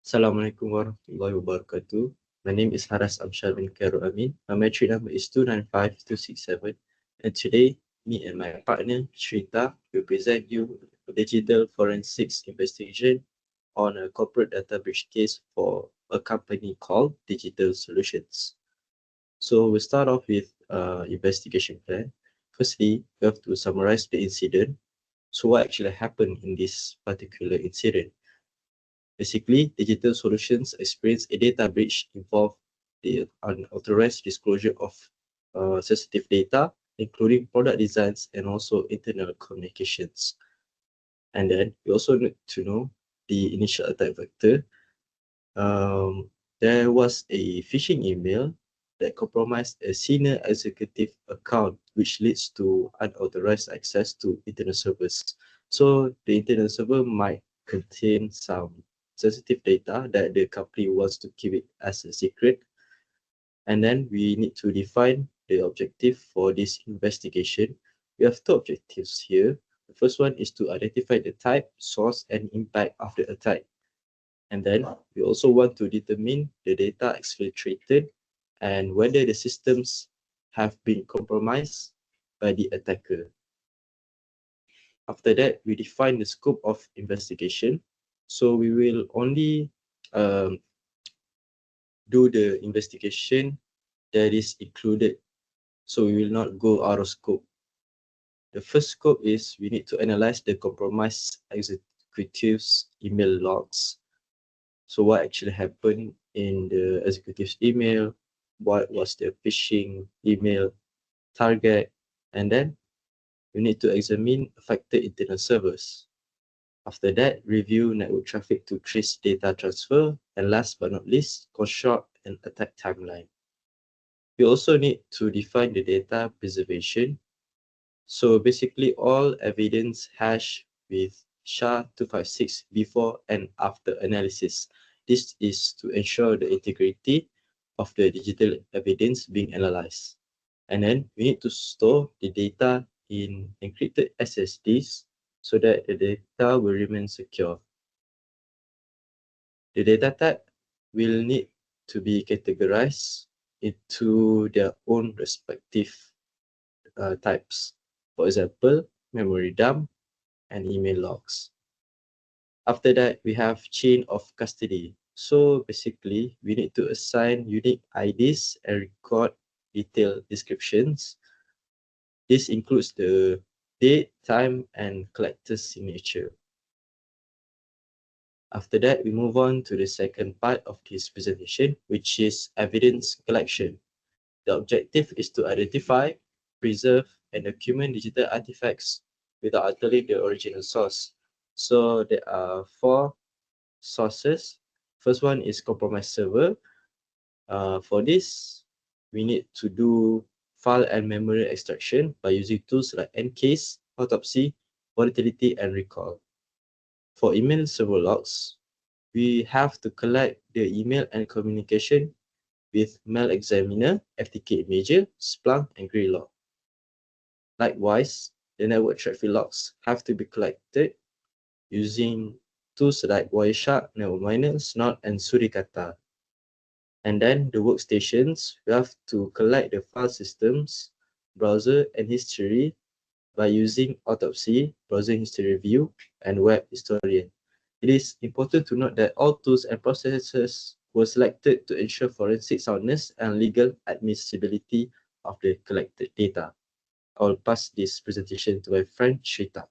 Assalamualaikum warahmatullahi wabarakatuh. My name is Haras Amshar bin Khairul Amin. My metric number is 295267. And today, me and my partner, Shrita, will present you a digital forensics investigation on a corporate data breach case for a company called Digital Solutions. So we'll start off with investigation plan. Firstly, we have to summarize the incident. So what actually happened in this particular incident? Basically, digital solutions experience a data breach involve the unauthorized disclosure of sensitive data, including product designs and also internal communications. And then we also need to know the initial attack vector. There was a phishing email that compromised a senior executive account, which leads to unauthorized access to internet servers. So the internet server might contain some sensitive data that the company wants to keep it as a secret. And then we need to define the objective for this investigation. We have two objectives here. The first one is to identify the type, source, and impact of the attack. And then we also want to determine the data exfiltrated and whether the systems have been compromised by the attacker. After that, we define the scope of investigation. So we will only um, do the investigation that is included. So we will not go out of scope. The first scope is we need to analyze the compromised executive's email logs. So what actually happened in the executive's email, what was the phishing email target, and then you need to examine affected internal servers. After that, review network traffic to trace data transfer, and last but not least, construct an attack timeline. We also need to define the data preservation. So basically all evidence hash with SHA-256 before and after analysis. This is to ensure the integrity of the digital evidence being analyzed. And then we need to store the data in encrypted SSDs so that the data will remain secure. The data type will need to be categorized into their own respective types. For example, memory dump and email logs. After that, we have chain of custody. So basically, we need to assign unique IDs and record detailed descriptions. This includes the date, time, and collector's signature. After that, we move on to the second part of this presentation, which is evidence collection. The objective is to identify, preserve, and document digital artifacts without altering the original source. So there are four sources. First one is compromised server. For this, we need to do file and memory extraction by using tools like Encase, Autopsy, Volatility, and Recall. For email server logs, we have to collect the email and communication with Mail Examiner, FTK Imager, Splunk, and Greylog. Likewise, the network traffic logs have to be collected using tools like Wireshark, Network Snort, and Surikata. And then the workstations, we have to collect the file systems, browser, and history by using Autopsy, Browser History View, and Web Historian. It is important to note that all tools and processes were selected to ensure forensic soundness and legal admissibility of the collected data. I will pass this presentation to my friend Shrita.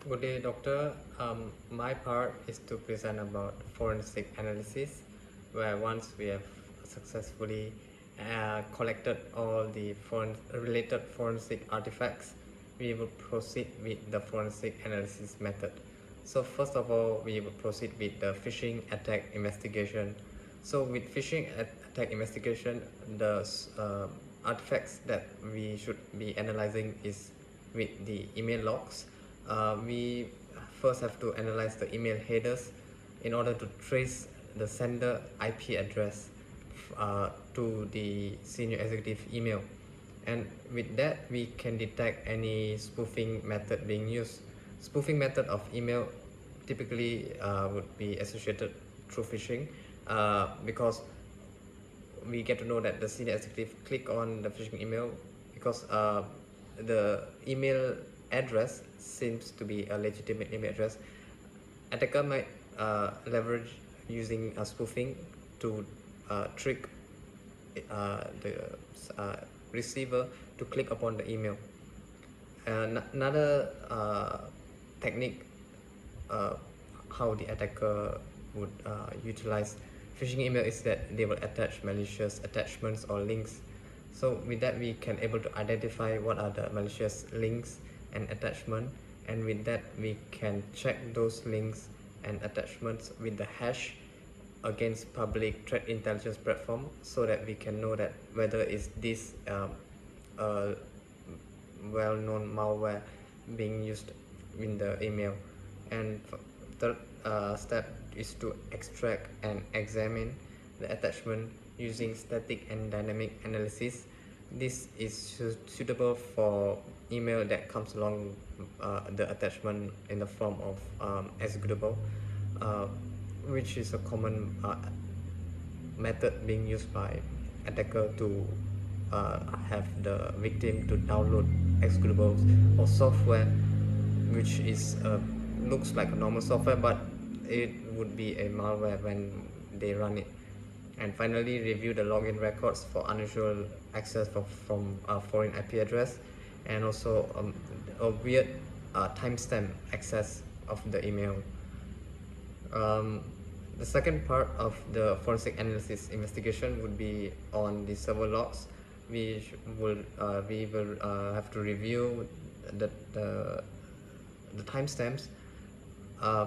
Good day, doctor. My part is to present about forensic analysis, where once we have successfully collected all the related forensic artifacts, we will proceed with the forensic analysis method. So first of all, we will proceed with the phishing attack investigation. So with phishing attack investigation, the artifacts that we should be analyzing is with the email logs. We first have to analyze the email headers in order to trace the sender IP address to the senior executive email, and with that we can detect any spoofing method being used. Spoofing method of email typically would be associated through phishing, because we get to know that the senior executive click on the phishing email because the email address seems to be a legitimate email address. Attacker might leverage using spoofing to trick the receiver to click upon the email. Another technique how the attacker would utilize phishing email is that they will attach malicious attachments or links. So with that, we can able to identify what are the malicious links and attachment, and with that we can check those links and attachments with the hash against public threat intelligence platform, so that we can know that whether is this well-known malware being used in the email. And third step is to extract and examine the attachment using static and dynamic analysis. This is suitable for email that comes along the attachment in the form of executable, which is a common method being used by attacker to have the victim to download executables or software which is looks like a normal software, but it would be a malware when they run it. And finally, review the login records for unusual access from foreign IP address, and also a weird timestamp access of the email. The second part of the forensic analysis investigation would be on the server logs. We will have to review the timestamps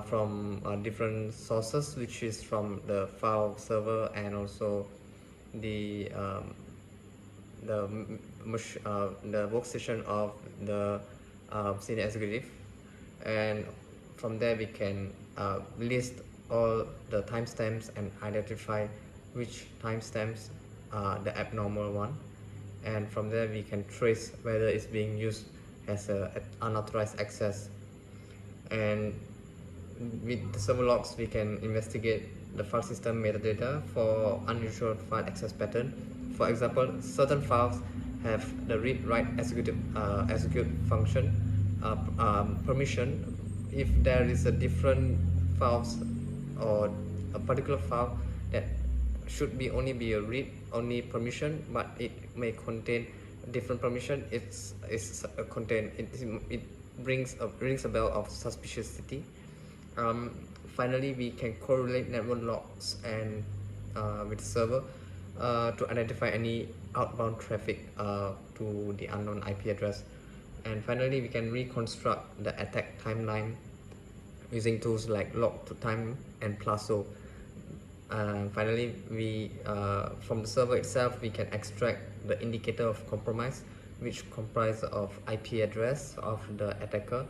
from different sources, which is from the file server and also the workstation of the senior executive. And from there we can list all the timestamps and identify which timestamps are the abnormal one, and from there we can trace whether it's being used as a unauthorized access. And with the server logs we can investigate the file system metadata for unusual file access pattern. For example, certain files have the read write execute function permission. If there is a different files or a particular file that should be only be a read only permission, but it may contain different permission, it rings a bell of suspiciously. Finally, we can correlate network logs and with the server to identify any outbound traffic to the unknown IP address. And finally, we can reconstruct the attack timeline using tools like log2time and Plaso. Finally, we from the server itself we can extract the indicator of compromise, which comprise of IP address of the attacker,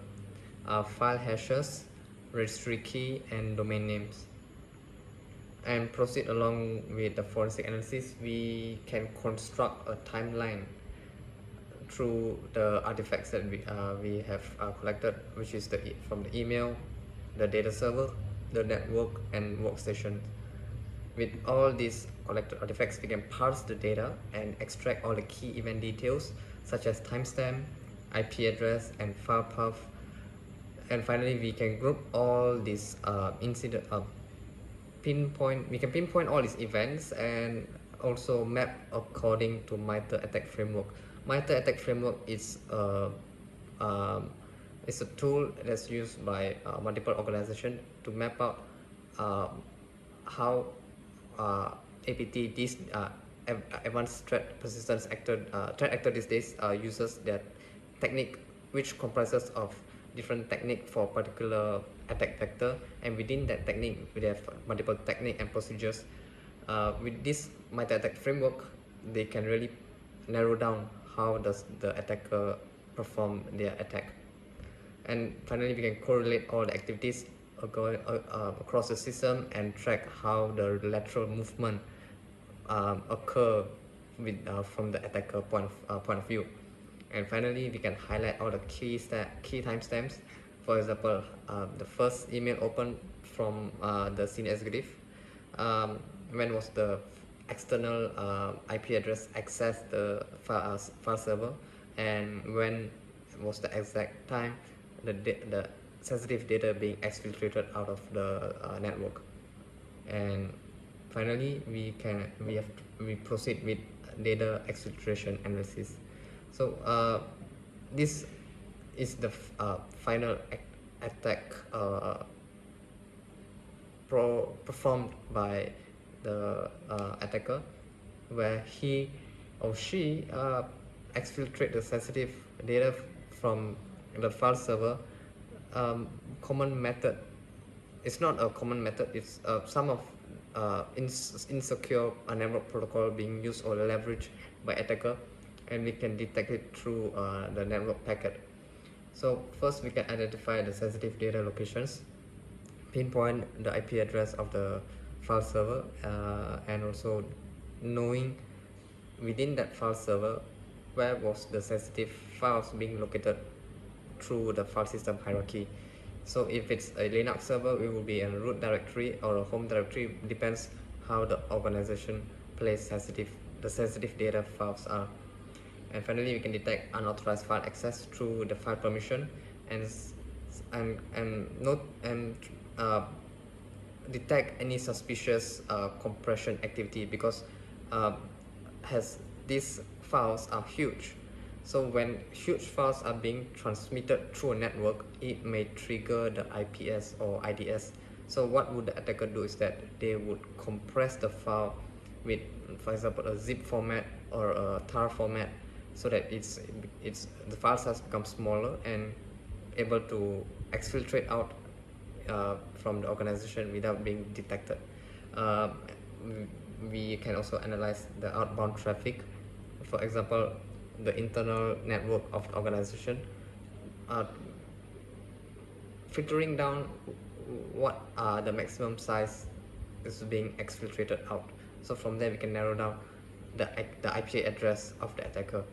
file hashes, registry key, and domain names. And proceed along with the forensic analysis. We can construct a timeline through the artifacts that we have collected, which is from the email, the data server, the network, and workstation. With all these collected artifacts, we can parse the data and extract all the key event details such as timestamp, IP address, and file path. And finally, we can group all these we can pinpoint all these events and also map according to MITRE ATT&CK framework. MITRE ATT&CK framework is a tool that's used by multiple organizations to map out how APT, this advanced threat persistence threat actor these days uses that technique, which comprises of different technique for particular attack vector, and within that technique we have multiple technique and procedures. With this MITRE ATT&CK framework, they can really narrow down how does the attacker perform their attack. And finally, we can correlate all the activities across the system and track how the lateral movement occur with from the attacker point of view. And finally, we can highlight all the key timestamps For example, the first email opened from the senior executive, when was the external IP address accessed the file server, and when was the exact time the sensitive data being exfiltrated out of the network. And finally, we proceed with data exfiltration analysis. So this is the final attack performed by the attacker, where he or she exfiltrate the sensitive data from the file server. Common method, it's not a common method, it's some of insecure network protocol being used or leveraged by attacker, and we can detect it through the network packet. So first we can identify the sensitive data locations, pinpoint the IP address of the file server, and also knowing within that file server where was the sensitive files being located through the file system hierarchy. So if it's a Linux server, it will be a root directory or a home directory, depends how the organization place the sensitive data files are. And finally, we can detect unauthorized file access through the file permission, and detect any suspicious compression activity, because as these files are huge. So when huge files are being transmitted through a network, it may trigger the IPS or IDS. So what would the attacker do is that they would compress the file with, for example, a zip format or a tar format, so that the file size becomes smaller and able to exfiltrate out from the organization without being detected. We can also analyze the outbound traffic. For example, the internal network of the organization, filtering down what are the maximum size is being exfiltrated out. So from there we can narrow down the IP address of the attacker,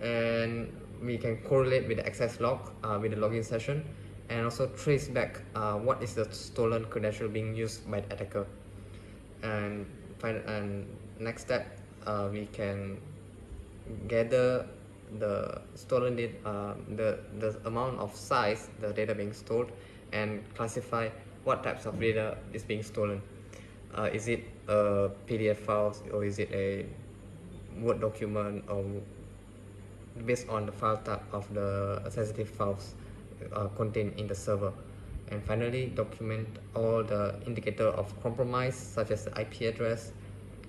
and we can correlate with the access log with the login session, and also trace back what is the stolen credential being used by the attacker. And next step, we can gather the stolen data, the amount of size the data being stored, and classify what types of data is being stolen. Is it a PDF files, or is it a Word document, or based on the file type of the sensitive files contained in the server. And finally, document all the indicator of compromise, such as the IP address,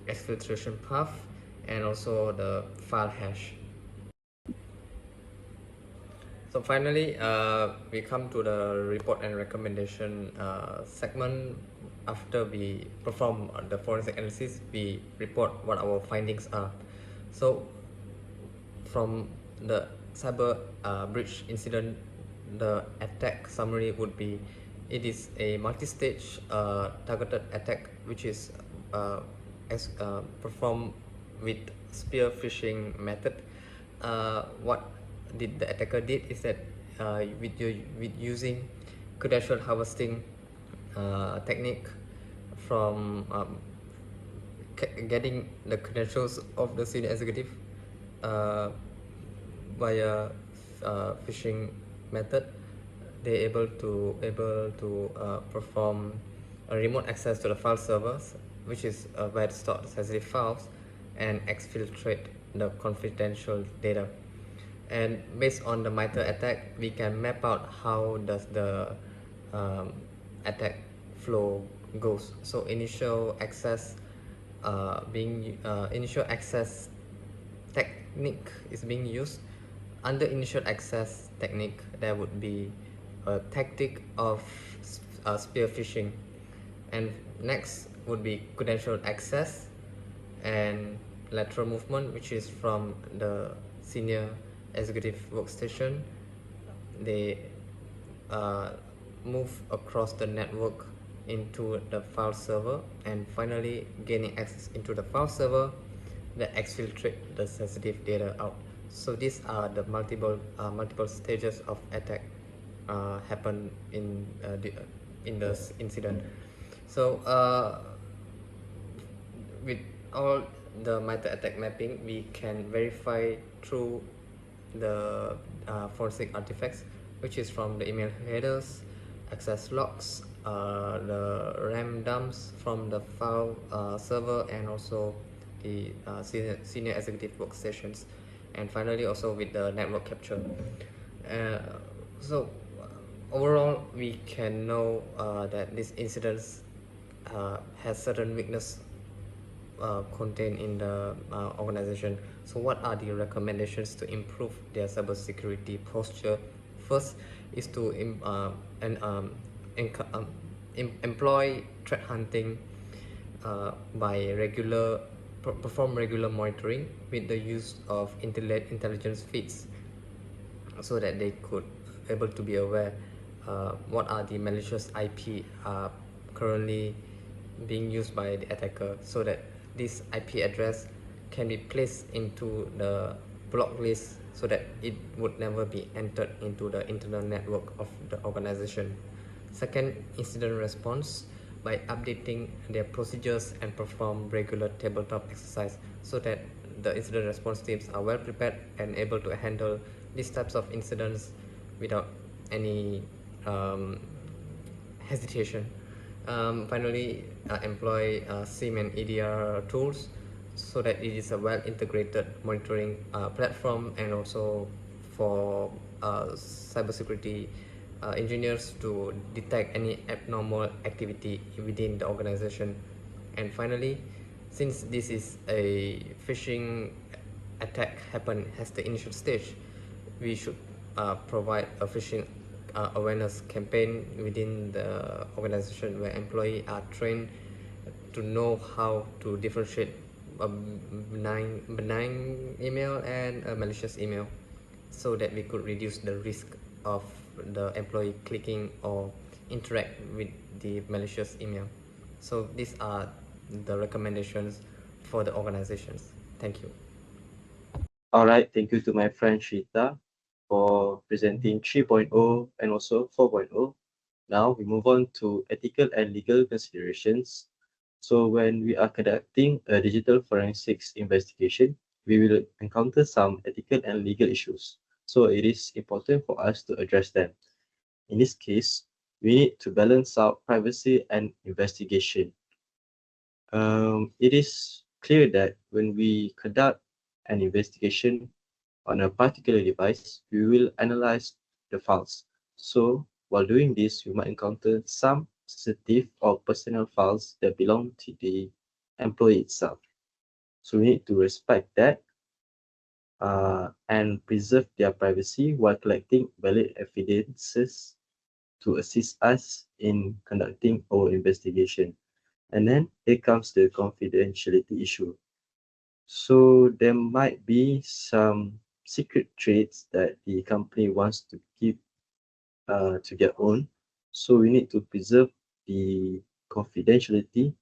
exfiltration path, and also the file hash. So finally, we come to the report and recommendation segment. After we perform the forensic analysis, we report what our findings are. So from the cyber breach incident, the attack summary would be: it is a multi-stage targeted attack, which is performed with spear phishing method. What the attacker did is that with using credential harvesting technique from getting the credentials of the senior executive via phishing method, they able to perform a remote access to the file servers, which is where to store the sensitive files, and exfiltrate the confidential data. And based on the MITRE attack, we can map out how does the attack flow goes. So initial access initial access technique is being used. Under initial access technique, there would be a tactic of spear phishing, and next would be credential access and lateral movement, which is from the senior executive workstation. They move across the network into the file server, and finally gaining access into the file server that exfiltrate the sensitive data out. So these are the multiple stages of attack. happened in the incident. So with all the meta attack mapping, we can verify through the forensic artifacts, which is from the email headers, access logs, the RAM dumps from the file server, and also the senior executive workstations, and finally also with the network capture. Uh, so overall, we can know that this incidents has certain weakness contained in the organization. So what are the recommendations to improve their cybersecurity posture? First is to employ threat hunting by perform regular monitoring with the use of intelligence feeds, so that they could able to be aware what are the malicious IP currently being used by the attacker, so that this IP address can be placed into the block list, so that it would never be entered into the internal network of the organization. Second, incident response by updating their procedures and perform regular tabletop exercise, so that the incident response teams are well prepared and able to handle these types of incidents without any hesitation. Finally, employ SIM and EDR tools, so that it is a well integrated monitoring platform, and also for cybersecurity engineers to detect any abnormal activity within the organization. And finally, since this is a phishing attack happen as the initial stage, we should provide a phishing awareness campaign within the organization, where employees are trained to know how to differentiate a benign email and a malicious email, so that we could reduce the risk of the employee clicking or interact with the malicious email. So these are the recommendations for the organizations. Thank you. All right, thank you to my friend Shrita for presenting 3.0 and also 4.0. Now we move on to ethical and legal considerations. So when we are conducting a digital forensics investigation, we will encounter some ethical and legal issues. So it is important for us to address them. In this case, we need to balance out privacy and investigation. It is clear that when we conduct an investigation on a particular device, we will analyze the files. So while doing this, we might encounter some sensitive or personal files that belong to the employee itself. So we need to respect that and preserve their privacy while collecting valid evidences to assist us in conducting our investigation. And then here comes the confidentiality issue. So there might be some secret traits that the company wants to keep to their own. So we need to preserve the confidentiality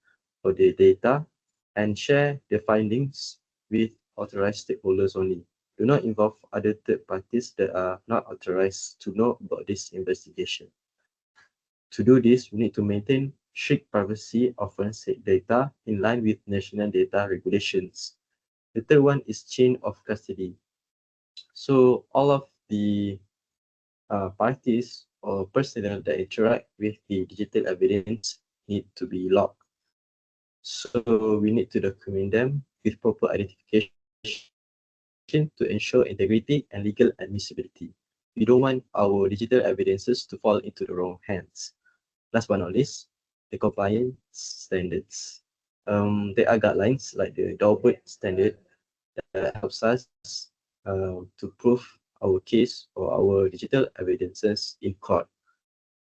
of the data and share the findings with authorized stakeholders only. Do not involve other third parties that are not authorized to know about this investigation. To do this, we need to maintain strict privacy of forensic data in line with national data regulations. The third one is chain of custody. So all of the parties or personnel that interact with the digital evidence need to be logged. So we need to document them with proper identification to ensure integrity and legal admissibility. We don't want our digital evidences to fall into the wrong hands. Last but not least, the compliance standards. There are guidelines like the Daubert standard that helps us to prove our case or our digital evidences in court.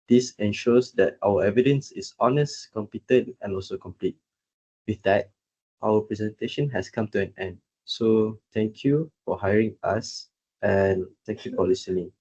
This ensures that our evidence is honest, competent, and also complete. With that, our presentation has come to an end. So thank you for hiring us and thank you for listening.